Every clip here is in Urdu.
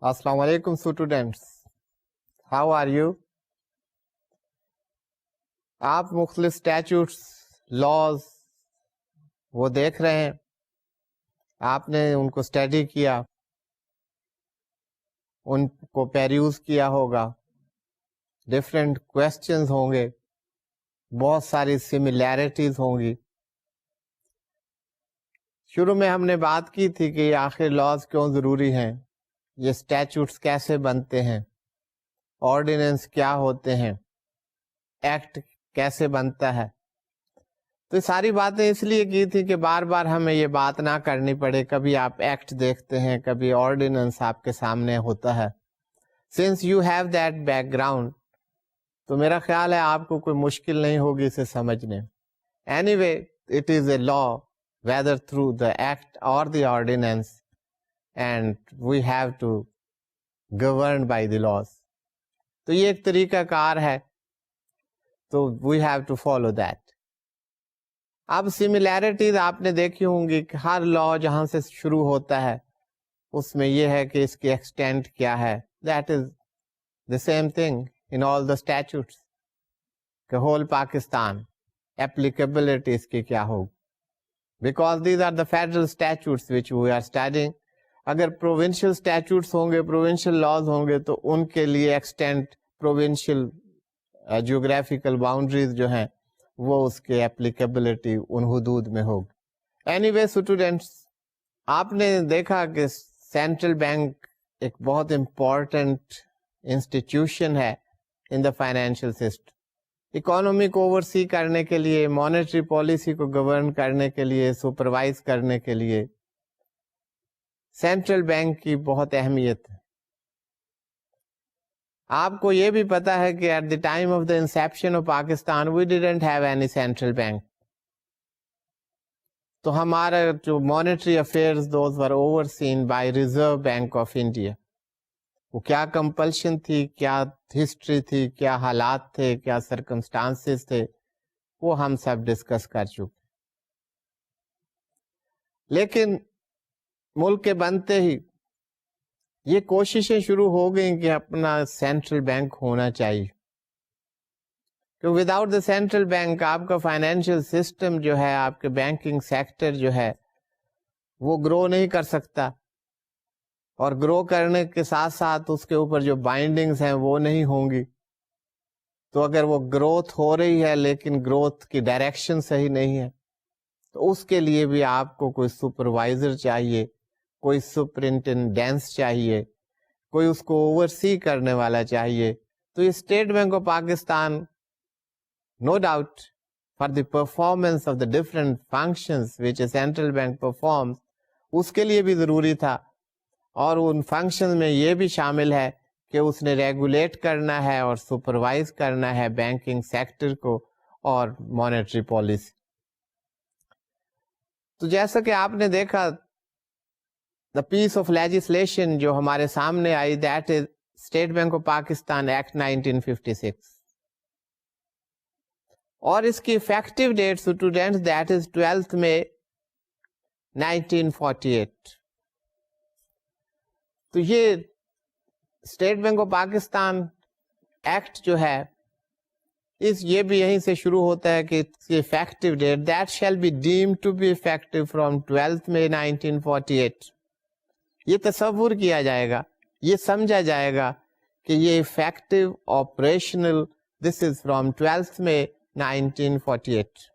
السلام علیکم اسٹوڈینٹس، ہاؤ آر یو؟ آپ مختلف اسٹیچوٹس، لاز وہ دیکھ رہے ہیں، آپ نے ان کو اسٹڈی کیا، ان کو پیریوز کیا ہوگا، ڈفرینٹ کوشچنز ہوں گے، بہت ساری سملیرٹیز ہوں گی. شروع میں ہم نے بات کی تھی کہ آخر لاز کیوں ضروری ہیں، یہ اسٹیچوٹس کیسے بنتے ہیں، آرڈیننس کیا ہوتے ہیں، ایکٹ کیسے بنتا ہے. تو یہ ساری باتیں اس لیے کی تھی کہ بار بار ہمیں یہ بات نہ کرنی پڑے. کبھی آپ ایکٹ دیکھتے ہیں، کبھی آرڈیننس آپ کے سامنے ہوتا ہے. Since you have that back ground, تو میرا خیال ہے آپ کو کوئی مشکل نہیں ہوگی اسے سمجھنے. Any way it is a law whether through the act or the ordinance, and we have to govern by the laws. تو یہ ایک طریقہ کار ہے، تو we have to follow that. اب سملیرٹیز آپ نے دیکھی ہوں گی کہ ہر لا جہاں سے شروع ہوتا ہے اس میں یہ ہے کہ اس کی ایکسٹینٹ کیا ہے. That is the same thing in all the statutes. کہ whole پاکستان applicability اس کی کیا ہوگی. Because these are the federal statutes which we are studying. اگر provincial statutes ہوں گے، provincial laws ہوں گے، تو ان کے لیے extent provincial geographical boundaries جو ہیں وہ اس کے applicability ان حدود میں ہوگی. Anyway students، آپ نے دیکھا کہ سینٹرل بینک ایک بہت امپورٹنٹ انسٹیٹیوشن ہے in the financial system. Economy کو اوور سی کرنے کے لیے، مانیٹری پالیسی کو گورن کرنے کے لیے، سپروائز کرنے کے لیے سینٹرل بینک کی بہت اہمیت ہے. آپ کو یہ بھی پتا ہے کہ at the time of the inception of Pakistan we didn't have any central bank. تو ہمارا جو monetary affairs those were overseen by Reserve Bank of India. وہ کیا کمپلشن تھی، کیا ہسٹری تھی، کیا حالات تھے، کیا سرکمسٹانسز تھے، وہ ہم سب ڈسکس کر چکے. لیکن ملک کے بنتے ہی یہ کوششیں شروع ہو گئیں کہ اپنا سینٹرل بینک ہونا چاہیے. کہ وداؤٹ دا سینٹرل بینک آپ کا فائنینشیل سسٹم جو ہے، آپ کے بینکنگ سیکٹر جو ہے وہ گرو نہیں کر سکتا، اور گرو کرنے کے ساتھ ساتھ اس کے اوپر جو بائنڈنگز ہیں وہ نہیں ہوں گی. تو اگر وہ گروتھ ہو رہی ہے لیکن گروتھ کی ڈائریکشن صحیح نہیں ہے، تو اس کے لیے بھی آپ کو کوئی سپروائزر چاہیے، کوئی سپرنٹینڈنس چاہیے، کوئی اس کو اوور سی کرنے والا چاہیے. تو یہ State Bank of Pakistan no doubt for the performance of the different functions which a central bank performs, اس کے لیے بھی ضروری تھا. اور ان فنکشن میں یہ بھی شامل ہے کہ اس نے ریگولیٹ کرنا ہے اور سپروائز کرنا ہے بینکنگ سیکٹر کو اور مانیٹری پالیسی. تو جیسا کہ آپ نے دیکھا دا پیس آف لیجسلیشن جو ہمارے سامنے آئی، that is State Bank of Pakistan Act 1956، اور اس کی effective date students that is 12 May 1948. تو یہ State Bank of Pakistan Act جو ہے یہ بھی یہیں سے شروع ہوتا ہے کہ effective date that shall be deemed to be effective from 12 May 1948. یہ تصور کیا جائے گا، یہ سمجھا جائے گا کہ یہ effective operational this is from 12 May 1948.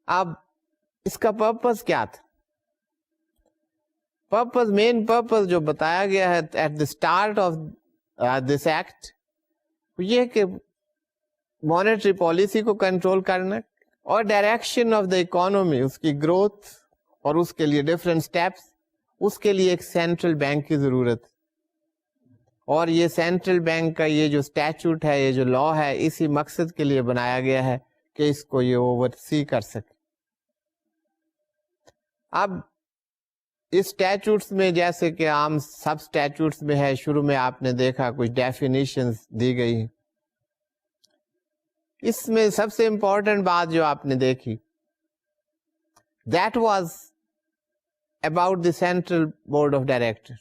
اب اس کا پرپز کیا تھا؟ مین پرپز جو بتایا گیا ہے at the start of this act, یہ کہ مانیٹری پالیسی کو کنٹرول کرنا اور ڈائریکشن آف دا اکانومی، اس کی گروتھ اور اس کے لیے ڈفرینٹ اسٹیپس، اس کے لیے ایک سینٹرل بینک کی ضرورت. اور یہ سینٹرل بینک کا یہ جو اسٹیچوٹ ہے، یہ جو لا ہے، اسی مقصد کے لیے بنایا گیا ہے کہ اس کو یہ اوور سی کر سکے. اب اس اسٹیچوٹس میں جیسے کہ عام سب اسٹیچوٹس میں ہے، شروع میں آپ نے دیکھا کچھ ڈیفینیشنز دی گئی ہیں. اس میں سب سے امپورٹنٹ بات جو آپ نے دیکھی، that was about the central board of directors.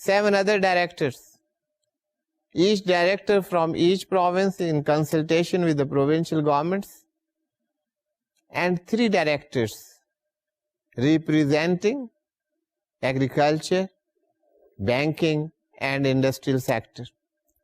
7 other directors, each director from each province in consultation with the provincial governments, and 3 directors representing agriculture, banking and industrial sector.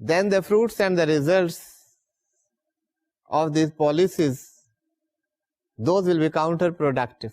then the fruits and the results of these policies, those will be counterproductive.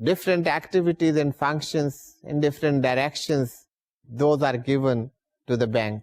different activities and functions in different directions, those are given to the bank.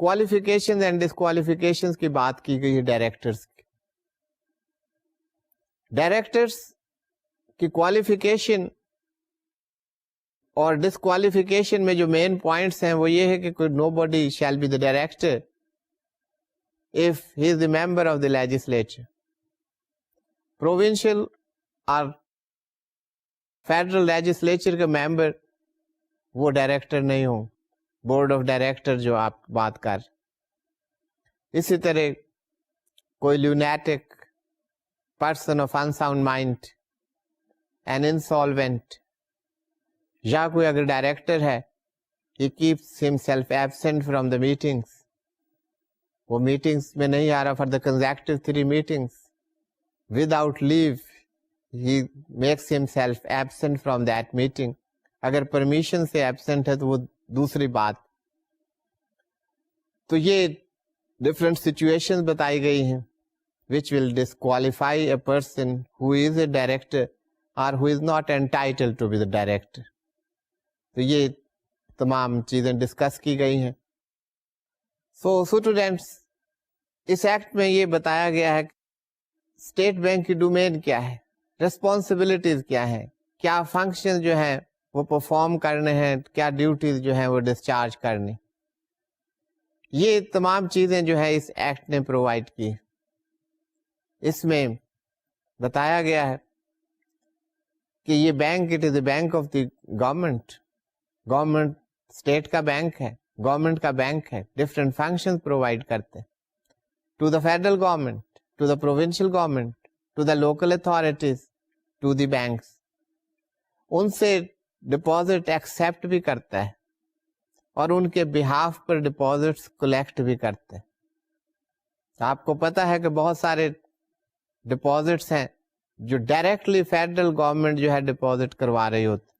Qualification and disqualification کی بات کی گئی ہے ڈائریکٹرس کی. ڈائریکٹرس کی کوالیفیکیشن اور ڈسکوالیفیکیشن میں جو مین پوائنٹس ہیں وہ یہ ہے کہ nobody shall be the director if he is the member of the legislature. Provincial اور فیڈرل لیجسلیچر کے ممبر وہ ڈائریکٹر نہیں ہوں, بورڈ آف ڈائریکٹر جو آپ بات کر. اسی طرح کوئی lunatic person of unsound mind, an insolvent, یا کوئی اگر ڈائریکٹر ہے he keeps himself absent from the meetings, وہ میٹنگس میں نہیں آ رہا for the consecutive 3 meetings, without leave he makes himself absent from that meeting. اگر پرمیشن سے ایبسنٹ ہے تو وہ دوسری بات. تو یہ ڈفرینٹ سچویشن بتائی گئی ہیں which will disqualify a person who is a director or who is not entitled to be the director. تو یہ تمام چیزیں ڈسکس کی گئی ہیں. سو اسٹوڈینٹس, اس ایکٹ میں یہ بتایا گیا ہے اسٹیٹ بینک کی ڈومین کیا ہے, ریسپانسبلٹیز کیا ہے, کیا فنکشن جو ہیں وہ پرفارم کرنے ہیں, کیا ڈیوٹیز جو ہیں وہ ڈسچارج کرنی. یہ تمام چیزیں جو ہے اس ایکٹ نے پرووائڈ کی. اس میں بتایا گیا ہے کہ یہ bank it is a bank of the government. Government state کا بینک ہے, گورنمنٹ کا بینک ہے, ڈفرینٹ فنکشن پرووائڈ کرتے ہیں to the federal government, to the provincial government, to the local authorities, to the banks. ان سے ڈپازٹ ایکسیپٹ بھی کرتا ہے اور ان کے بہاف پر ڈپازٹس کلیکٹ بھی کرتے ہیں. آپ کو پتا ہے کہ بہت سارے ڈپازٹس ہیں جو ڈائریکٹلی فیڈرل گورنمنٹ جو ہے ڈپازٹ کروا رہی ہوتی,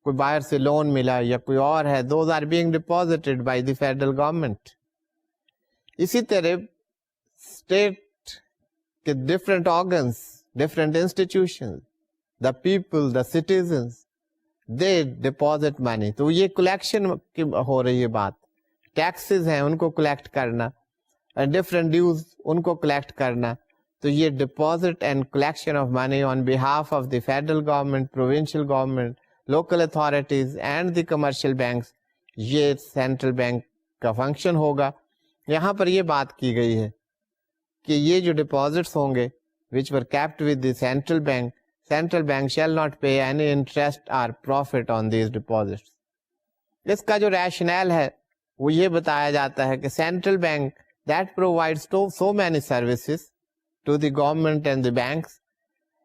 کوئی باہر سے لون ملا یا کوئی اور ہے, those are being deposited by the federal government. اسی طرح اسٹیٹ کے different organs, different institution, the people, the citizens, they deposit money. تو یہ کلیکشن کی ہو رہی ہے بات. ٹیکسز ہیں ان کو کلیکٹ کرنا, ڈفرینٹ ڈیوز ان کو کلیکٹ کرنا. تو یہ deposit and collection of money on behalf of the federal government, provincial government, local authorities and the commercial banks, یہ سینٹرل بینک کا فنکشن ہوگا. یہاں پر یہ بات کی گئی ہے کہ یہ جو ڈپازٹس ہوں گے which were kept with the central bank shall not pay any interest or profit on these deposits. اس کا جو ریشنل ہے وہ یہ بتایا جاتا ہے کہ central bank that provides so many services to the government and the banks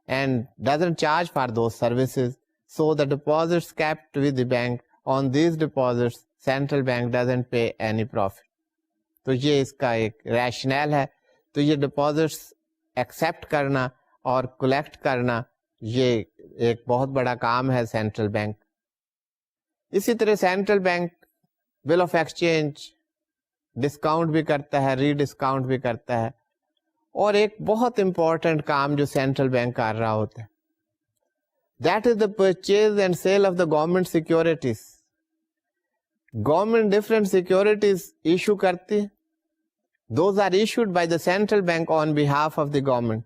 and doesn't charge for those services, so the deposits kept with the bank, on these deposits central bank doesn't pay any profit. تو یہ اس کا ایک ریشنل ہے. تو یہ ڈپازٹس ایکسیپٹ کرنا اور کلیکٹ کرنا یہ ایک بہت بڑا کام ہے سینٹرل بینک. اسی طرح central bank bill of exchange discount بھی کرتا ہے, ری ڈسکاؤنٹ بھی کرتا ہے. اور ایک بہت امپورٹنٹ کام جو سینٹرل بینک کر رہا ہوتا ہے, that is the purchase and sale of the government securities. Government different securities issue کرتی ہے. Those are issued by the central bank on behalf of the government.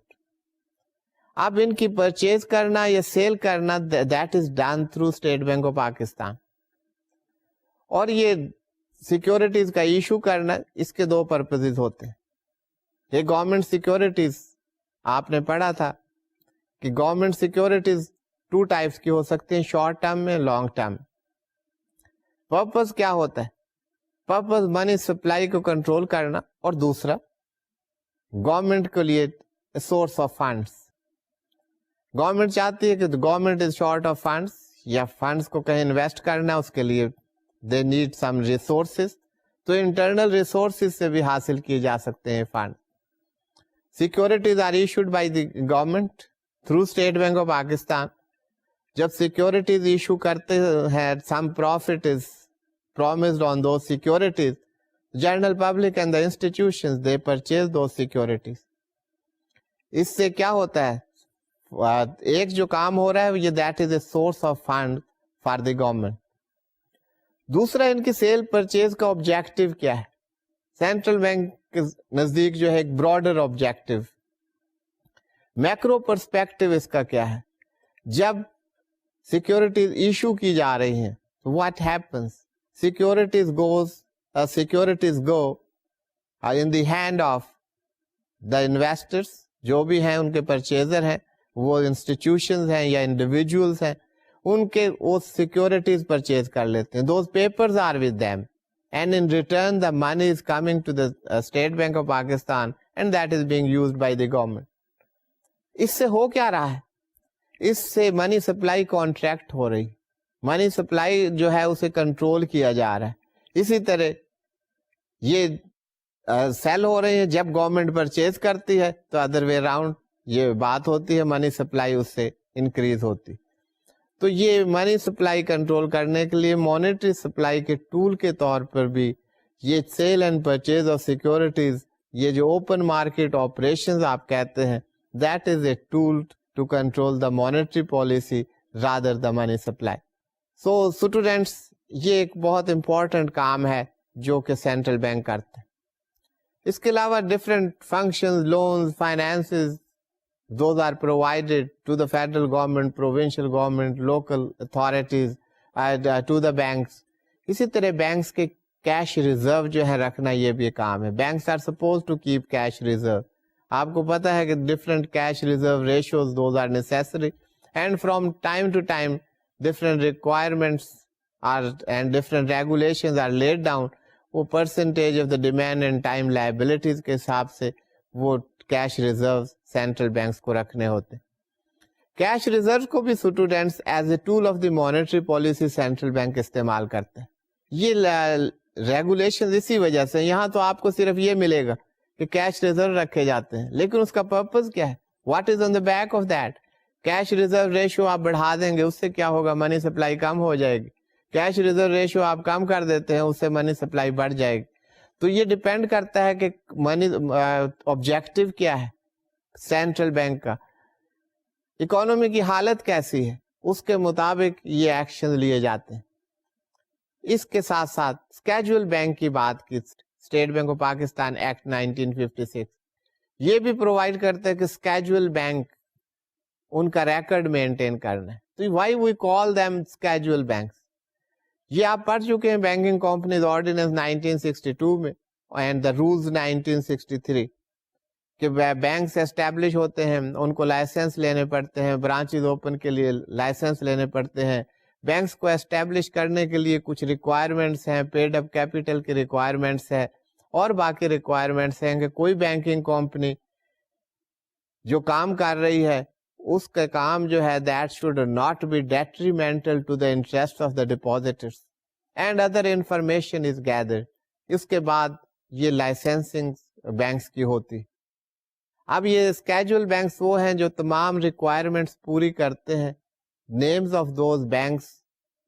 اب ان کی پرچیز کرنا یا سیل کرنا that is done through State Bank of Pakistan. اور یہ سیکورٹیز کا ایشو کرنا, اس کے 2 پرپزز ہوتے ہیں. یہ گورنمنٹ سیکورٹیز آپ نے پڑھا تھا کہ گورنمنٹ سیکورٹیز 2 ٹائپس کی ہو سکتی ہیں, شارٹ ٹرم میں, لانگ ٹرم. پرپز کیا ہوتا ہے؟ پرپز منی سپلائی کو کنٹرول کرنا, اور دوسرا گورنمنٹ کے لیے سورس آف فنڈس. گورنمنٹ چاہتی ہے کہ government is short of funds, یا فنڈس کو کہیں انویسٹ کرنا, اس کے لیے دے نیڈ سم ریسورسز. تو انٹرنل ریسورسز سے بھی حاصل کیے جا سکتے ہیں fund. Securities are issued by the government through State Bank of Pakistan. جب سیکورٹیز ایشو کرتے ہیں, some profit is promised on those securities, general public and the institutions, they purchase those securities. اس سے کیا ہوتا ہے, ایک جو کام ہو رہا ہے یہ that is a source of fund for the government. دوسرا ان کی سیل پرچیز کا آبجیکٹو کیا ہے, سینٹرل بینک کے نزدیک جو ہے ایک براڈر آبجیکٹو. میکرو پرسپیکٹو اس کا کیا ہے؟ جب سیکورٹیز ایشو کی جا رہی ہیں تو what happens? Securities go in the hand of the investors, جو بھی ہیں ان کے پرچیزر ہیں، وہ انسٹیٹیوشنز ہیں یا انڈیویجولس ہیں، ان کے وہ سیکورٹیز پرچیز کر لیتے ہیں. Those papers are with them and in return the money is coming to the State Bank of Pakistan and that is being used by the government. اس سے ہو کیا رہا ہے؟ اس سے منی سپلائی کانٹریکٹ ہو رہی، منی سپلائی جو ہے اسے کنٹرول کیا جا رہا ہے. اسی طرح یہ سیل ہو رہے ہیں، جب گورنمنٹ پرچیز کرتی ہے تو ادر وے اراؤنڈ یہ بات ہوتی ہے، منی سپلائی اس سے انکریز ہوتی. تو یہ منی سپلائی کنٹرول کرنے کے لیے مانیٹری سپلائی کے ٹول کے طور پر بھی یہ sale and purchase of securities, یہ جو اوپن مارکیٹ آپریشنز آپ کہتے ہیں، that is a tool to control the monetary policy rather the money supply. So students, یہ ایک بہت امپورٹنٹ کام ہے جو کہ سینٹرل بینک کرتے ہیں. اس کے علاوہ different functions, loans, finances, those are provided to the federal government, provincial government, local authorities, to the banks. اسی طرح بینکس کے کیش ریزرو جو ہے رکھنا، یہ بھی کام ہے. Banks are suppose to keep cash reserve. آپ کو پتا ہے کہ different cash reserve ratios those are necessary and from time to time different requirements are and different regulations are laid down. وہ percentage of the demand and time liabilities کے حساب سے وہ کیش ریزرو سینٹرل بینکس کو رکھنے ہوتے. کیش ریزرو کو بھی students as a tool of the monetary policy central bank استعمال کرتے ہیں. یہ ریگولیشن اسی وجہ سے، یہاں تو آپ کو صرف یہ ملے گا کہ کیش ریزرو رکھے جاتے ہیں، لیکن اس کا پرپز کیا ہے؟ What is on the back of that? Cash reserve ratio آپ بڑھا دیں گے، اس سے کیا ہوگا؟ منی سپلائی کم ہو جائے گی. کیش ریزرو ریشو آپ کم کر دیتے ہیں، اس سے منی سپلائی بڑھ جائے گی. تو یہ ڈپینڈ کرتا ہے کہ منی آبجیکٹو کیا ہے سینٹرل بینک کا، اکانومی کی حالت کیسی ہے، اس کے مطابق یہ ایکشن لیے جاتے ہیں. اس کے ساتھ ساتھ اسکیجول بینک کی بات کی، state Bank of Pakistan Act 1956 یہ بھی پرووائڈ کرتے ہیں کہ اسکیجول بینک ان کا ریکارڈ مینٹین کرنا ہے. تو why we call them schedule banks. یہ آپ پڑھ چکے ہیں بینکنگ کمپنیز آرڈیننس 1962 میں اینڈ دا رولز 1963 کہ بینکس اسٹیبلش ہوتے ہیں، ان کو لائسنس لینے پڑتے ہیں، برانچز اوپن کے لیے لائسنس لینے پڑتے ہیں. بینکس کو اسٹیبلش کرنے کے لیے کچھ ریکوائرمنٹس ہیں، پیڈ اپ کیپٹل کی ریکوائرمنٹس ہے اور باقی ریکوائرمنٹس ہیں کہ کوئی بینکنگ کمپنی جو کام کر رہی ہے اس کا کام جو ہے that should not be detrimental to the interest of the depositors and other information is gathered. اس کے بعد یہ لائسنسنگ بینکس کی ہوتی. اب یہ اسکیجول بینکس وہ ہیں جو تمام ریکوائرمنٹس پوری کرتے ہیں. Names of those banks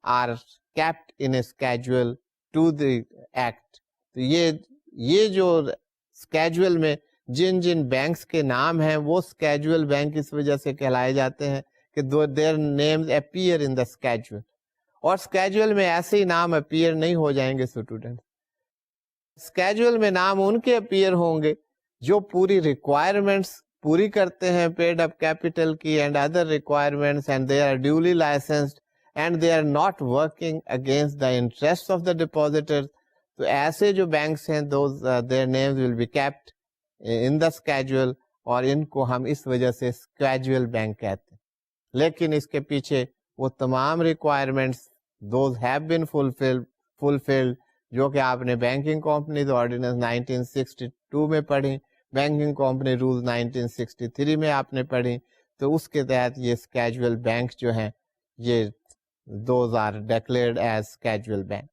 are kept in schedule to the act. تو یہ جو اسکیجول میں جن جن بینکس کے نام ہیں وہ اسکیجول بینک اس وجہ سے کہلائے جاتے ہیں کہ their names appear in the schedule. اور اسکیجول میں ایسے ہی نام اپیئر نہیں ہو جائیں گے اسٹوڈنٹ. اسکیجول میں نام ان کے اپیئر ہوں گے جو پوری ریکوائرمنٹس پوری کرتے ہیں پیڈ اپ کیپٹل کی and other requirements and they are duly licensed and they are not working against the interest of the depositor. تو ایسے جو بینکس ہیں their names will be kept in the schedule اور ان کو ہم اس وجہ سے اسکیجول بینک کہتے ہیں. لیکن اس کے پیچھے وہ تمام requirements those have been fulfilled جو کہ آپ نے بینکنگ کمپنیز آرڈیننس 1962 میں پڑھی، بینکنگ کمپنی رولز 1963 میں آپ نے پڑھی. تو اس کے تحت یہ اسکیجول بینک جو ہیں یہ those are declared as schedule bank.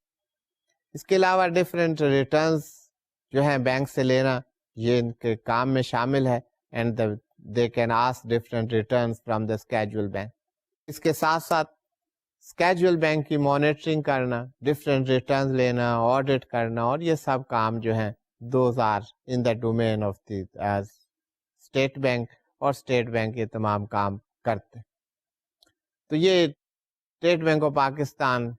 اس کے علاوہ ڈفرینٹ ریٹرنز جو ہیں بینک سے لینا یہ ان کے کام میں شامل ہے and they can ask different returns from the schedule bank. اس کے ساتھ ساتھ اسکیجول بینک کی مانیٹرنگ کرنا، ڈفرینٹ ریٹرنز لینا، آڈٹ کرنا اور یہ سب کام جو ہیں those are in the domain of the state bank اور اسٹیٹ بینک یہ تمام کام کرتے. تو یہ State Bank of Pakistan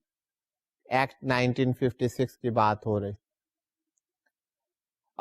Act 1956 کی بات ہو رہی.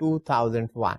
2001.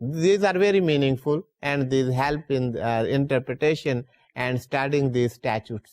These are very meaningful and these help in interpretation and studying these statutes.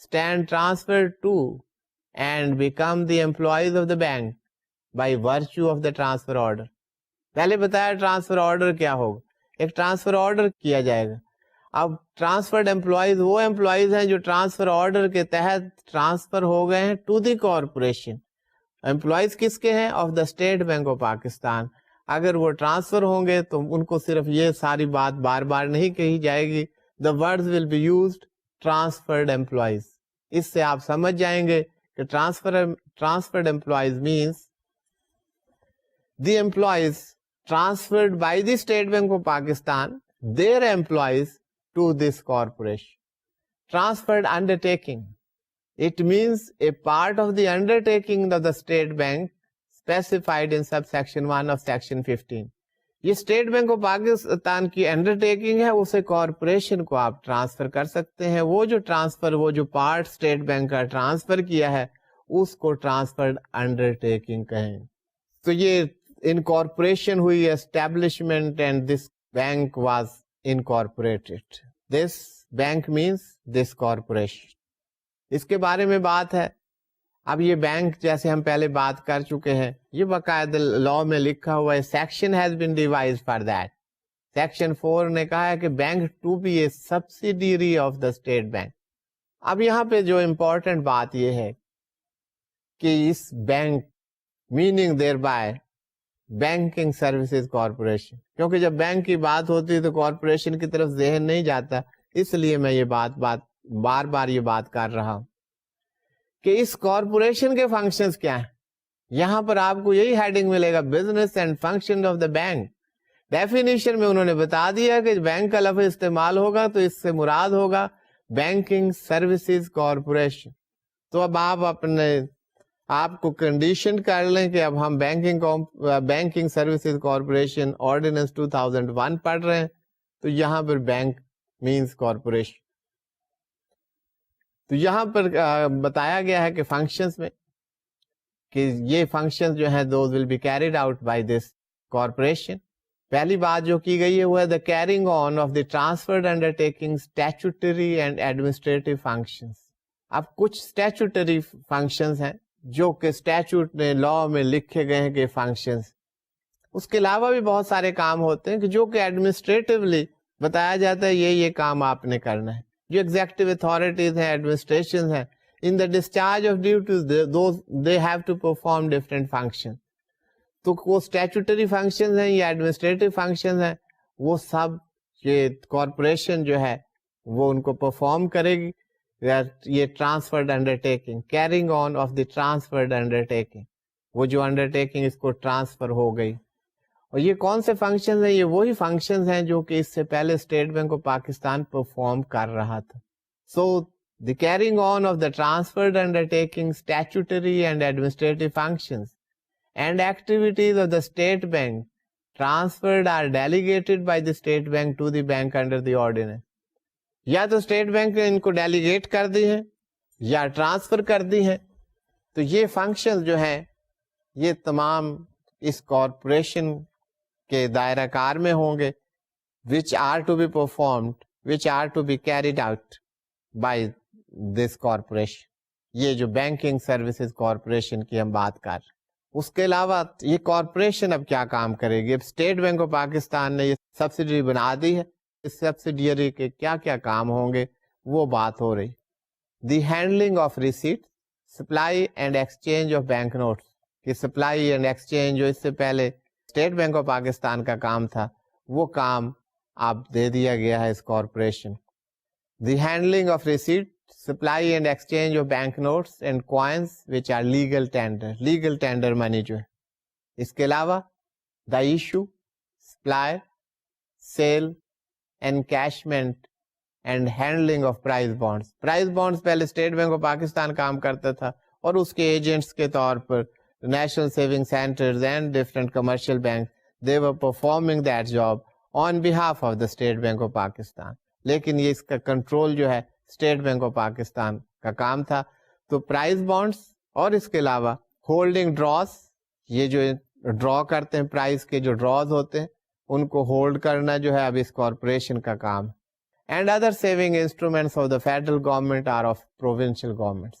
stand transferred to and become the employees of the bank by virtue of the transfer order. پہلے بتایا ٹرانسفر آرڈر کیا ہوگا, ایک ٹرانسفر آرڈر کیا جائے گا. اب ٹرانسفرڈ امپلائیز وہ امپلائیز ہیں جو ٹرانسفر آرڈر کے تحت ٹرانسفر ہو گئے ہیں ٹو دی کارپوریشن. امپلائیز کس کے ہیں؟ Of the State Bank of Pakistan. اگر وہ ٹرانسفر ہوں گے تو ان کو صرف یہ ساری بات بار بار نہیں کہی جائے گی. The words will be used transferred employees. اس سے آپ سمجھ جائیں گے کہ transferred employees means the employees transferred by the State Bank of Pakistan, their employees to this corporation. Transferred undertaking. It means a part of the undertaking of the State Bank specified in subsection 1 of section 15. یہ اسٹیٹ بینک آف پاکستان کی انڈرٹیکنگ ہے, اسے کارپوریشن کو آپ ٹرانسفر کر سکتے ہیں. وہ جو ٹرانسفر, وہ جو پارٹ اسٹیٹ بینک کا ٹرانسفر کیا ہے اس کو ٹرانسفرڈ انڈرٹیکنگ کہیں. تو یہ incorporation ہوئی establishment and this bank was incorporated. This bank means this corporation. اس کے بارے میں بات ہے. اب یہ بینک جیسے ہم پہلے بات کر چکے ہیں, یہ باقاعدہ لا میں لکھا ہوا ہے. Section has been devised for that. Section 4 نے کہا ہے کہ bank to be a subsidiary of the state bank. اب یہاں پہ جو امپورٹنٹ بات یہ ہے کہ اس bank meaning thereby banking services corporation, کیونکہ جب بینک کی بات ہوتی ہے تو کارپوریشن کی طرف ذہن نہیں جاتا, اس لیے میں یہ بار بار یہ بات کر رہا ہوں کہ اس کارپوریشن کے فنکشنز کیا ہیں. یہاں پر آپ کو یہی ہیڈنگ ملے گا, business and function of the bank. Definition میں انہوں نے بتا دیا کہ بینک کا لفظ استعمال ہوگا تو اس سے مراد ہوگا بینکنگ سروسز کارپوریشن. تو اب آپ کو کنڈیشن کر لیں کہ اب ہم بینکنگ سروسز کارپوریشن آرڈیننس 2001 پڑھ رہے ہیں, تو یہاں پر بینک مینس کارپوریشن. تو یہاں پر بتایا گیا ہے کہ فنکشنز میں کہ یہ فنکشنز جو ہیں those will be carried out by this corporation. پہلی بات جو کی گئی ہے وہ ہے the carrying on of the transferred undertaking statutory and administrative functions. اب کچھ اسٹیچوٹری فنکشنز ہیں جو کہ اسٹیچوٹ نے لا میں لکھے گئے ہیں کہ فنکشنز. اس کے علاوہ بھی بہت سارے کام ہوتے ہیں کہ جو کہ ایڈمنسٹریٹولی بتایا جاتا ہے یہ کام آپ نے کرنا ہے. جو ایگزیکٹو اتھارٹیز ہیں, ایڈمنسٹریشن ہیں, in the discharge of duties they have to perform different function. تو وہ اسٹیچوٹری فنکشنز ہیں یا ایڈمنسٹریٹو فنکشنز ہیں, وہ سب یہ کارپوریشن جو ہے وہ ان کو پرفارم کرے گی. یہ transferred undertaking, carrying on of the transferred undertaking, وہ جو انڈرٹیکنگ اس کو ٹرانسفر ہو گئی. اور یہ کون سے فنکشنز ہیں؟ یہ وہی فنکشنز ہیں جو کہ اس سے پہلے State Bank of Pakistan perform کر رہا تھا. So the carrying on of the transferred undertaking statutory and administrative functions and activities of the State Bank transferred or delegated by the State Bank to the bank under the ordinance. یا تو اسٹیٹ بینک نے ان کو ڈیلیگیٹ کر دی ہیں یا ٹرانسفر کر دی ہیں. تو یہ فنکشن جو ہیں یہ تمام اس کارپوریشن کے دائرہ کار میں ہوں گے, which are to be performed, which are to be carried out by this corporation. یہ جو بینکنگ سروسز کارپوریشن کی ہم بات کر رہے ہیں. اس کے علاوہ یہ کارپوریشن اب کیا کام کرے گی؟ اب اسٹیٹ بینک آف پاکستان نے یہ سبسڈری بنا دی ہے, اس سبسڈیری کے کیا کیا کام ہوں گے وہ بات ہو رہی. The handling of receipt, supply and exchange of bank notes. کہ سپلائی اینڈ ایکسچینج جو اس سے پہلے اسٹیٹ بینک آف پاکستان کا کام تھا وہ کام اب دے دیا گیا ہے اس corporation. The handling of receipt, supply and exchange of bank notes and coins which are legal tender, legal tender money جو ہے. اس کے علاوہ the issue, supply, sale, encashment and handling of prize bonds. Prize bonds پہلے اسٹیٹ بینک آف پاکستان کام کرتا تھا اور اس کے ایجنٹس کے طور پر national saving centres and different commercial bank they were performing that job on behalf of the State Bank of Pakistan. لیکن یہ اس کا کنٹرول جو ہے اسٹیٹ بینک آف پاکستان کا کام تھا. تو پرائز بانڈس اور اس کے علاوہ ہولڈنگ ڈراز, یہ جو ڈرا کرتے ہیں پرائز کے جو ڈراز ہوتے ہیں ان کو ہولڈ کرنا جو ہے اب اس کارپوریشن کا کام. and other saving instruments of the federal government or of provincial governments.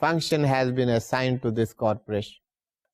function has been assigned to this corporation.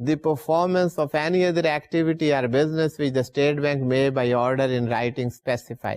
the performance of any other activity or business which the state bank may by order in writing specify.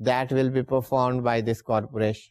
that will be performed by this corporation.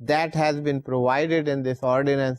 that has been provided in this ordinance.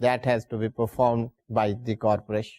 that has to be performed by the corporation.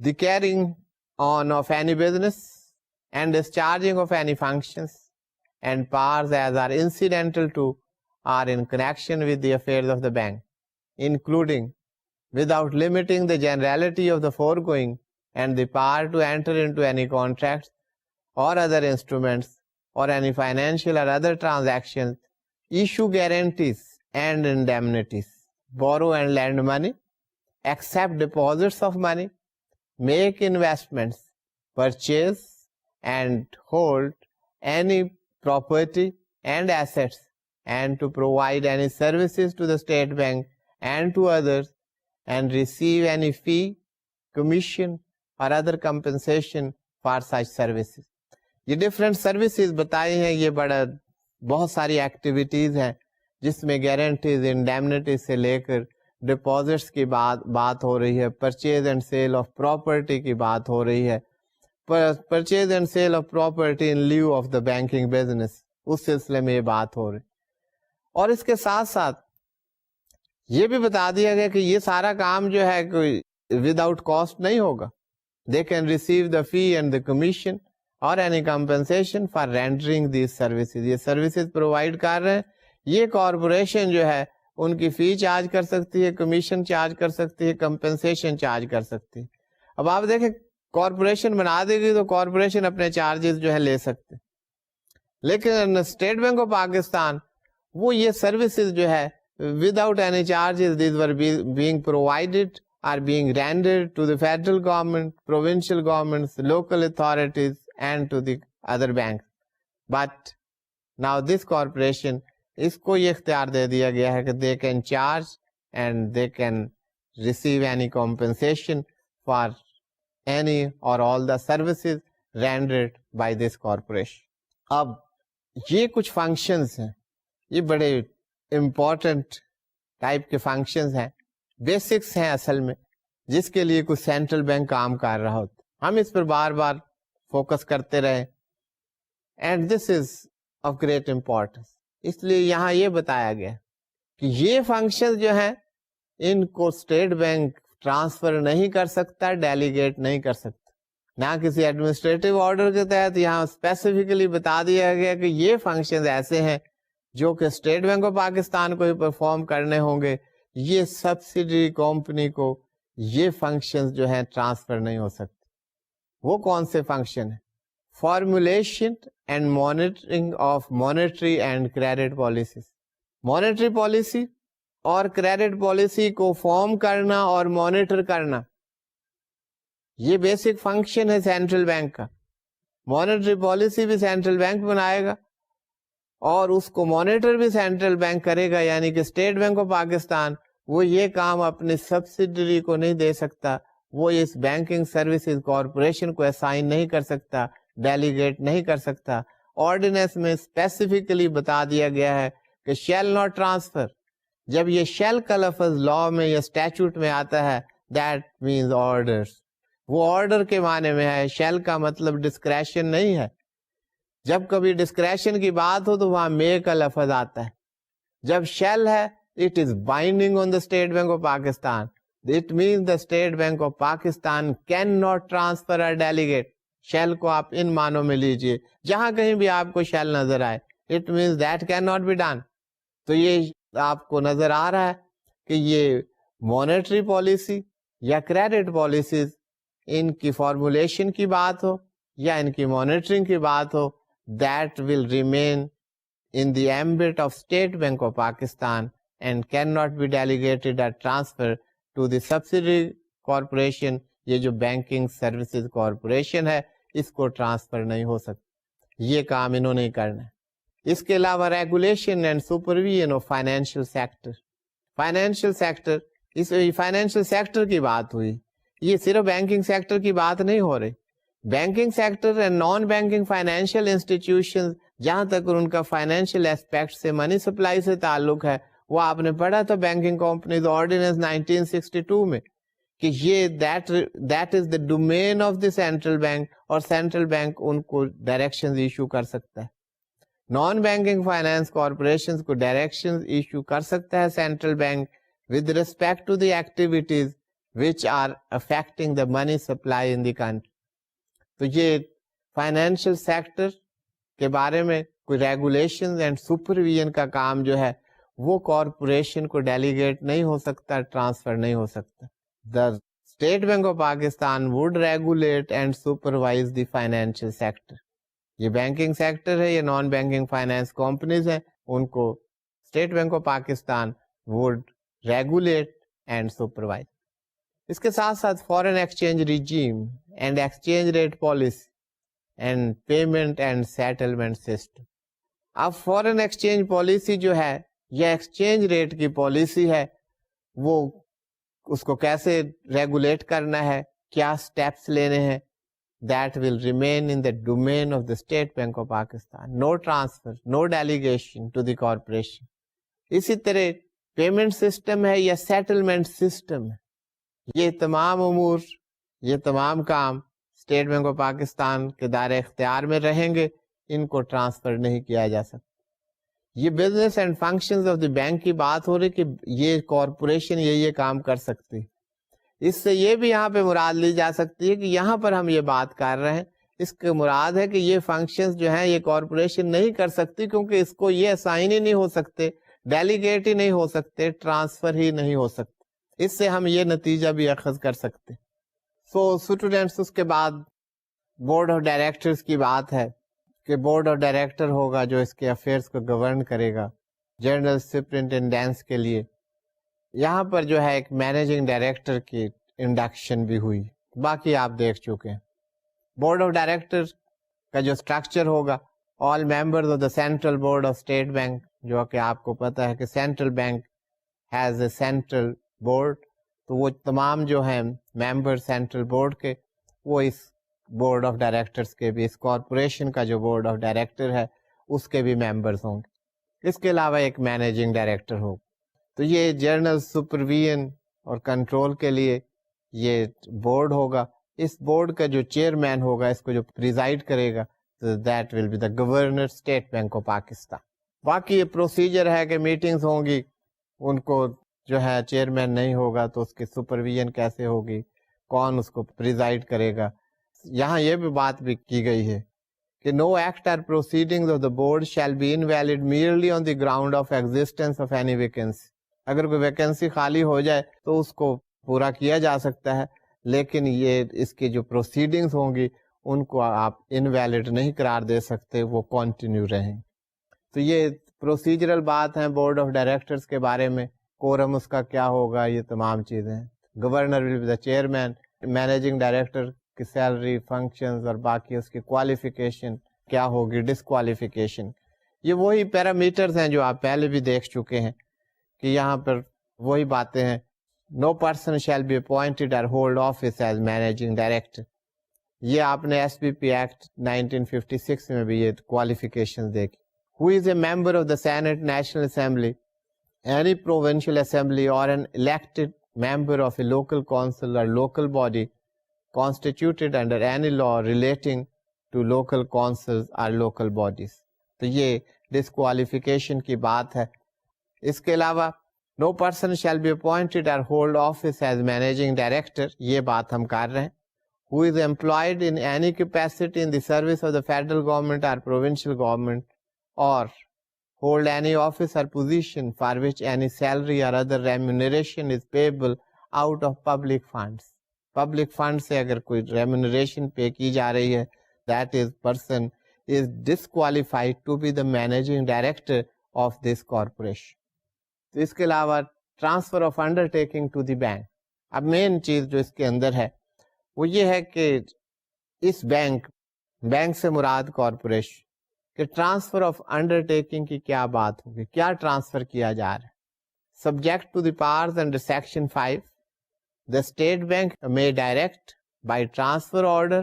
the carrying on of any business and discharging of any functions and powers as are incidental to or in connection with the affairs of the bank, including without limiting the generality of the foregoing and the power to enter into any contracts or other instruments or any financial or other transactions, issue guarantees and indemnities, borrow and lend money, accept deposits of money, make investments, purchase and hold any property and assets, and to provide any services to the state bank and to others, and receive any fee, commission or other compensation for such services. یہ different services بتائی ہیں, یہ بڑا بہت ساری ایکٹیویٹیز ہیں جس میں گارنٹیز, انڈیمنٹیز سے لے کر ڈپازٹس کی بات ہو رہی ہے, purchase and sale of property کی بات ہو رہی ہے, purchase and sale of property in lieu of the banking business, اس سلسلے میں یہ بات ہو رہی. اور اس کے ساتھ ساتھ یہ بھی بتا دیا گیا کہ یہ سارا کام جو ہے کوئی وداؤٹ کاسٹ نہیں ہوگا. دے کین ریسیو دا فی اینڈ دا کمیشن اور any compensation for rendering these services. یہ سروسز پرووائڈ کر رہے ہیں, یہ کارپوریشن جو ہے ان کی فی چارج کر سکتی ہے, کمیشن چارج کر سکتی ہے, کمپنسیشن چارج کر سکتی ہے. اب آپ دیکھیں کارپوریشن بنا دے گی تو کارپوریشن اپنے چارجز جو ہے لے سکتے, لیکن اسٹیٹ بینک آف پاکستان وہ یہ سروسز جو ہے without any charges, these were being provided or being rendered to the federal government, provincial governments, local authorities and to the other banks. But now this corporation, اس کو یہ اختیار دے دیا گیا ہے کہ they can charge and they can receive any compensation for any or all the services rendered by this corporation. اب یہ کچھ فنکشنز ہیں, یہ بڑے امپورٹنٹ ٹائپ کے فنکشنز ہیں, بیسکس ہیں اصل میں, جس کے لیے کوئی سینٹرل بینک کام کر رہا ہوتا. ہم اس پر بار بار فوکس کرتے رہے and this is of great importance. اس لیے یہاں یہ بتایا گیا کہ یہ فنکشن جو ہیں ان کو اسٹیٹ بینک ٹرانسفر نہیں کر سکتا, ڈیلیگیٹ نہیں کر سکتا, نہ کسی ایڈمنسٹریٹو آرڈر کے تحت. یہاں اسپیسیفکلی بتا دیا گیا کہ یہ فنکشن ایسے ہیں جو کہ اسٹیٹ بینک آف پاکستان کو ہی پرفارم کرنے ہوں گے. یہ سبسڈری کمپنی کو یہ فنکشنز جو ہیں ٹرانسفر نہیں ہو سکتے. وہ کون سے فنکشن ہیں؟ Formulation and monitoring of monetary and credit policies. Monetary policy اور کریڈٹ پالیسی کو فارم کرنا اور مانیٹر کرنا, یہ بیسک فنکشن ہے سینٹرل بینک کا. مانیٹری پالیسی بھی سینٹرل بینک بنائے گا اور اس کو مانیٹر بھی سینٹرل بینک کرے گا, یعنی کہ اسٹیٹ بینک آف پاکستان وہ یہ کام اپنی سبسڈری کو نہیں دے سکتا, وہ اس بینکنگ سروسز کارپوریشن کو اسائن نہیں کر سکتا, ڈیلیگیٹ نہیں کر سکتا. آرڈیننس میں اسپیسیفکلی بتا دیا گیا ہے کہ شیل ناٹ ٹرانسفر. جب یہ شیل کا لفظ لا میں یا اسٹیچوٹ میں آتا ہے, دیٹ مینز آرڈرز. وہ آرڈر کے معنی میں ہے, شیل کا مطلب ڈسکریشن نہیں ہے. جب کبھی ڈسکریشن کی بات ہو تو وہاں مے کا لفظ آتا ہے. جب شیل ہے, it is binding on the State Bank of Pakistan. It means the State Bank of Pakistan can not transfer اور ڈیلیگیٹ. شیل کو آپ ان معنوں میں لیجئے, جہاں کہیں بھی آپ کو شیل نظر آئے, it means that can not be done. تو یہ آپ کو نظر آ رہا ہے کہ یہ مانیٹری پالیسی یا کریڈٹ پالیسیز, ان کی فارمولیشن کی بات ہو یا ان کی مانیٹرنگ کی بات ہو, that will remain in the ambit of State Bank of Pakistan and cannot be delegated or transferred to the subsidiary corporation. یہ جو بینکنگ سروسز کارپوریشن ہے اس کو ٹرانسفر نہیں ہو سکتا, یہ کام انہوں نے کرنا ہے. اس کے علاوہ regulation and supervision of financial sector. Financial sector, اس فائنینشیل سیکٹر کی بات ہوئی, یہ صرف بینکنگ سیکٹر کی بات نہیں ہو رہی. Banking sector and non banking financial institution, جہاں تک ان کا فائنینشیل اسپیکٹ سے منی سپلائی سے تعلق ہے, وہ آپ نے پڑھا تھا بینکنگ کمپنیز آرڈیننس 1962 میں کہ یہ that is the domain of the central bank, اور سینٹرل بینک ان کو ڈائریکشنز ایشو کر سکتا ہے. نان بینکنگ فائنانس کارپوریشن کو ڈائریکشنز ایشو کر سکتا ہے central bank with respect to the activities which are affecting the money supply in the country. تو یہ فائنینشیل سیکٹر کے بارے میں کوئی ریگولیشن اینڈ سپرویژن کا کام جو ہے وہ کارپوریشن کو ڈیلیگیٹ نہیں ہو سکتا, ٹرانسفر نہیں ہو سکتا. The State Bank of Pakistan would regulate and supervise the financial sector. یہ بینکنگ سیکٹر ہے, یہ نان بینکنگ فائنانس کمپنیز ہیں, ان کو state Bank of Pakistan would regulate and supervise. اس کے ساتھ ساتھ foreign exchange regime and exchange rate policy and payment and settlement system. اب فورن ایکسچینج پالیسی جو ہے یا ایکسچینج ریٹ کی پالیسی ہے, وہ اس کو کیسے ریگولیٹ کرنا ہے, کیا سٹیپس لینے ہیں, that will remain in the domain of the State Bank of Pakistan. No transfer, no delegation to the corporation. اسی طرح پیمنٹ سسٹم ہے یا سیٹلمنٹ سسٹم ہے, یہ تمام امور, یہ تمام کام اسٹیٹ بینک آف پاکستان کے دائرہ اختیار میں رہیں گے, ان کو ٹرانسفر نہیں کیا جا سکتا. یہ business and functions of the bank کی بات ہو رہی کہ یہ کارپوریشن یہ کام کر سکتی. اس سے یہ بھی یہاں پہ مراد لی جا سکتی ہے کہ یہاں پر ہم یہ بات کر رہے ہیں, اس کے مراد ہے کہ یہ فنکشنز جو ہیں یہ کارپوریشن نہیں کر سکتی, کیونکہ اس کو یہ اسائن ہی نہیں ہو سکتے, ڈیلیگیٹ ہی نہیں ہو سکتے, ٹرانسفر ہی نہیں ہو سکتے. اس سے ہم یہ نتیجہ بھی اخذ کر سکتے. سو اسٹوڈینٹس, اس کے بعد بورڈ آف ڈائریکٹرز کی بات ہے کہ بورڈ آف ڈائریکٹر ہوگا جو اس کے افیئرس کو گورن کرے گا جنرل سپرنٹینڈنس کے لیے. یہاں پر جو ہے ایک مینیجنگ ڈائریکٹر کی انڈکشن بھی ہوئی, باقی آپ دیکھ چکے ہیں. بورڈ آف ڈائریکٹر کا جو اسٹرکچر ہوگا, all members of the central board of State Bank, جو کہ آپ کو پتہ ہے کہ central bank has a central board, تو وہ تمام جو ہیں ممبر سینٹرل بورڈ کے وہ اس بورڈ آف ڈائریکٹرز کے بھی, اس کارپوریشن کا جو بورڈ آف ڈائریکٹر ہے اس کے بھی ممبرز ہوں گے. اس کے علاوہ ایک مینیجنگ ڈائریکٹر ہوگا. تو یہ جنرل سپرویژن اور کنٹرول کے لیے یہ بورڈ ہوگا. اس بورڈ کا جو چیئرمین ہوگا, اس کو جو پریزائڈ کرے گا, that will be the governor State Bank of Pakistan. باقی یہ پروسیجر ہے کہ میٹنگز ہوں گی, ان کو جو ہے چیئرمین نہیں ہوگا تو اس کی سپرویژن کیسے ہوگی, کون اس کو پریزائڈ کرے گا. یہاں یہ بھی بات بھی کی گئی ہے کہ نو ایکٹ اور proceedings of the board shall be invalid merely on the ground of existence of any vacancy. اگر کوئی ویکینسی خالی ہو جائے تو اس کو پورا کیا جا سکتا ہے, لیکن یہ اس کی جو پروسیڈنگز ہوں گی ان کو آپ انویلڈ نہیں قرار دے سکتے, وہ کنٹینیو رہیں. تو یہ پروسیجرل بات ہیں بورڈ آف ڈائریکٹرز کے بارے میں, کورم اس کا کیا ہوگا, یہ تمام چیزیں ہیں. Governor will be the chairman, managing director کی سیلری, فنکشنز اور باقی اس کی کوالیفیکیشن کیا ہوگی, ڈسکوالیفیکیشن. یہ وہی پیرامیٹرز ہیں جو آپ پہلے بھی دیکھ چکے ہیں کہ یہاں پر وہی باتیں ہیں. نو پرسن شیل بی اپوائنٹڈ اور hold office as managing director. یہ آپ نے ایس بی پی ایکٹ 1956 میں بھی یہ کوالیفیکیشن دیکھی. Who is a member of the senate, national assembly, any provincial assembly or an elected member of a local council or local body constituted under any law relating to local councils or local bodies. تو یہ disqualification کی بات ہے. اس کے علاوہ no person shall be appointed or hold office as managing director, یہ بات ہم کر رہے ہیں. Who is employed in any capacity in the service of the federal government or provincial government or hold any office or position for which any salary or other remuneration is payable out of public funds. Public funds سے اگر کوئی remuneration pay کی جا رہی ہے, that is person is disqualified to be the managing director of this corporation. تو اس کے علاوہ transfer of undertaking to the bank. اب مین چیز جو اس کے اندر ہے وہ یہ ہے کہ اس بینک سے مراد کارپوریشن کہ ٹرانسفر آف انڈر ٹیکنگ کی کیا بات ہوگی, کیا ٹرانسفر کیا جا رہا ہے. Subject to the powers under section 5, the state bank may direct by transfer order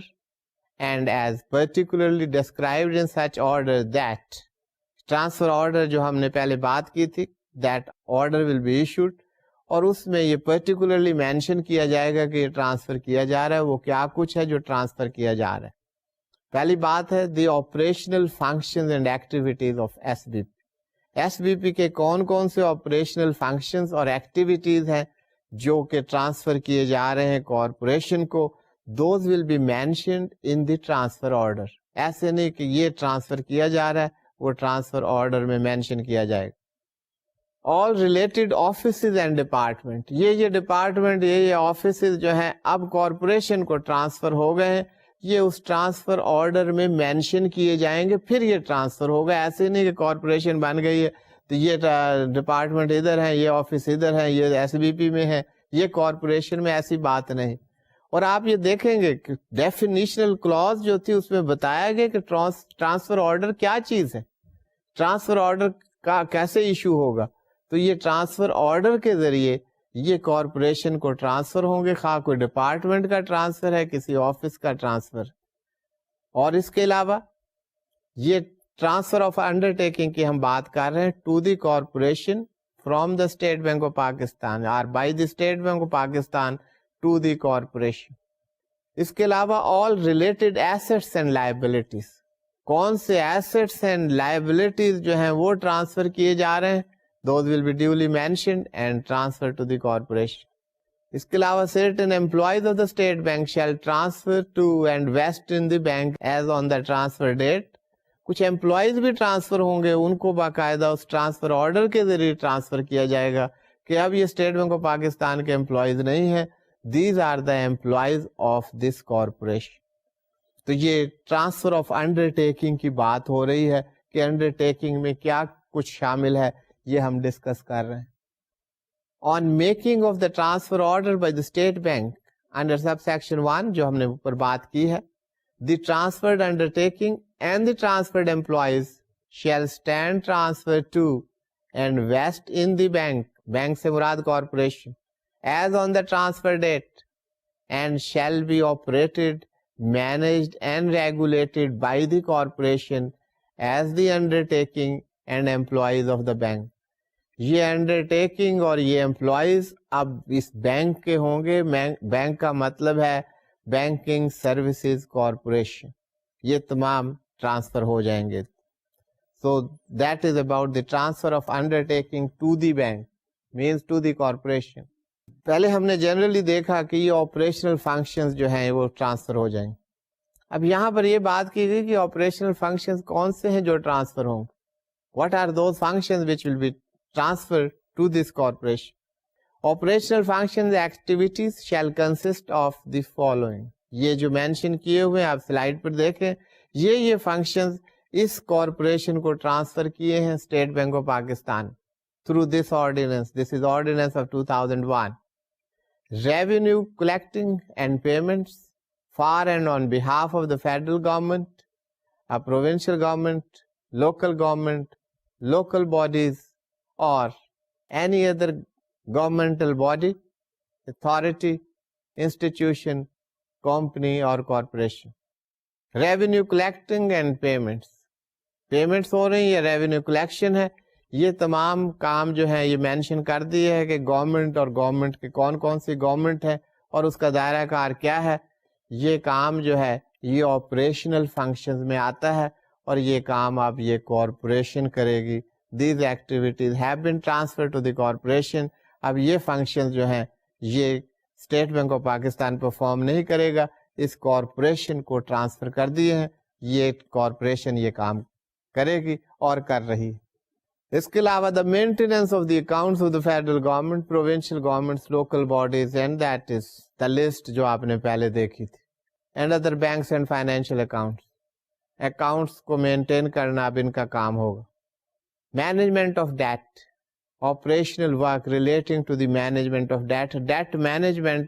and as particularly described in such order that transfer order جو ہم نے پہلے بات کی تھی, that order will be issued, اور اس میں یہ particularly mention کیا جائے گا کہ یہ ٹرانسفر کیا جا رہا ہے, وہ کیا کچھ ہے جو ٹرانسفر کیا جا رہا ہے. پہلی بات ہے the operational functions and activities of SBP. S B P کے کون کون سے آپریشنل فنکشنز اور ایکٹیویٹیز ہیں جو کہ ٹرانسفر کیے جا رہے ہیں کارپوریشن کو, those will be mentioned in the transfer order. ایسے نہیں کہ یہ ٹرانسفر کیا جا رہا ہے وہ ٹرانسفر آرڈر میں مینشن کیا جائے گا. All related offices and department, یہ ڈپارٹمنٹ یہ آفیسز جو ہیں اب کارپوریشن کو ٹرانسفر ہو گئے ہیں, یہ اس ٹرانسفر آرڈر میں مینشن کیے جائیں گے, پھر یہ ٹرانسفر ہوگا. ایسے نہیں کہ کارپوریشن بن گئی ہے تو یہ ڈپارٹمنٹ ادھر ہے, یہ آفس ادھر ہے, یہ ایس بی پی میں ہے, یہ کارپوریشن میں ایسی بات نہیں. اور آپ یہ دیکھیں گے کہ ڈیفینیشنل کلوز جو تھی اس میں بتایا گیا کہ ٹرانسفر آرڈر کیا چیز ہے, ٹرانسفر آرڈر کا کیسے ایشو ہوگا. تو یہ ٹرانسفر آرڈر کے ذریعے یہ کارپوریشن کو ٹرانسفر ہوں گے, خواہ کوئی ڈپارٹمنٹ کا ٹرانسفر ہے, کسی آفس کا ٹرانسفر. اور اس کے علاوہ یہ ٹرانسفر آف انڈر ٹیکنگ کی ہم بات کر رہے ہیں to the corporation from the State Bank of Pakistan اور by the State Bank of Pakistan to the corporation. اس کے علاوہ all related assets and liabilities, کون سے ایسٹس اینڈ لائبلٹیز جو ہیں وہ ٹرانسفر کیے جا رہے ہیں, those will be duly mentioned and transferred to the corporation. اس کے علاوہ certain employees of the state bank shall transfer to and vest in the bank as on the transfer date. کچھ امپلائیز بھی ٹرانسفر ہوں گے, ان کو باقاعدہ اس ٹرانسفر آرڈر کے ذریعے ٹرانسفر کیا جائے گا کہ اب یہ اسٹیٹ بینک آف پاکستان کے امپلائیز نہیں ہیں, these are the employees of this corporation. تو یہ ٹرانسفر آف انڈر ٹیکنگ کی بات ہو رہی ہے کہ انڈر ٹیکنگ میں کیا کچھ شامل ہے, یہ ہم ڈسکس کر رہے ہیں. On making of the transfer order by the State Bank under sub section 1 جو ہم نے اوپر بات کی ہے, the transferred undertaking and the transferred employees shall stand transfer to and vest in the bank, bank سے مراد corporation, as on the transfer date and shall be operated managed and regulated by the corporation as the undertaking and employees of the bank. یہ انڈر ٹیکنگ اور یہ امپلائیز اب اس بینک کے ہوں گے. بینک کا مطلب ہے بینکنگ سروسز کارپوریشن, یہ تمام ٹرانسفر ہو جائیں گے. So that is about the transfer of undertaking to the bank means to the corporation. پہلے ہم نے جنرلی دیکھا کہ یہ آپریشنل فنکشنز جو ہیں وہ ٹرانسفر ہو جائیں گے. اب یہاں پر یہ بات کی گئی کہ آپریشنل فنکشنز کون سے ہیں جو ٹرانسفر ہوں گے. What are those functions which will be transferred to this corporation? Operational functions activities shall consist of the following. یہ جو مینشن کیے ہوئے آپ سلائڈ پر دیکھیں, یہ فنکشنز اس کارپوریشن کو ٹرانسفر کیے ہیں state Bank of Pakistan through this ordinance. This is ordinance of 2001. Revenue collecting and payments for and on behalf of the federal government, a provincial government, local government, local bodies or any other governmental body, authority, institution, company or corporation. Revenue collecting and payments ہو رہی ہیں, revenue collection ہے. یہ تمام کام جو ہے یہ مینشن کر دیا ہے کہ گورنمنٹ اور گورنمنٹ کے کون کون سی گورنمنٹ ہے اور اس کا دائرہ کار کیا ہے. یہ کام جو ہے یہ آپریشنل فنکشنز میں آتا ہے اور یہ کام اب یہ کارپوریشن کرے گی. These activities have been transfer to the corporation. اب یہ فنکشن جو ہیں یہ State Bank of Pakistan perform نہیں کرے گا, اس کارپوریشن کو ٹرانسفر کر دیے ہیں, یہ کارپوریشن یہ کام کرے گی اور کر رہی. اس کے علاوہ the maintenance of the accounts of the federal government, provincial governments, local bodies and that is the list جو آپ نے پہلے دیکھی تھی, and other banks and financial accounts کو مینٹین کرنا اب ان کا کام ہوگا. Management of that, operational work relating to the management of debt. Debt management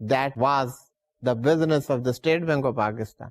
that was the business of the State Bank of Pakistan.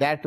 debt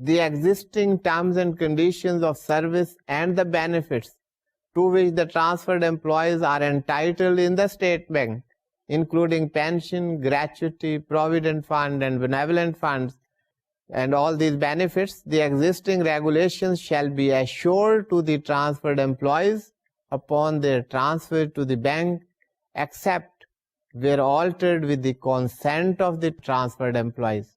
the existing terms and conditions of service and the benefits to which the transferred employees are entitled in the state bank, including pension, gratuity, provident fund and benevolent funds, and all these benefits, the existing regulations shall be assured to the transferred employees upon their transfer to the bank, except where altered with the consent of the transferred employees.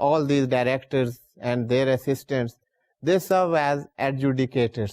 all these directors and their assistants, they serve as adjudicators.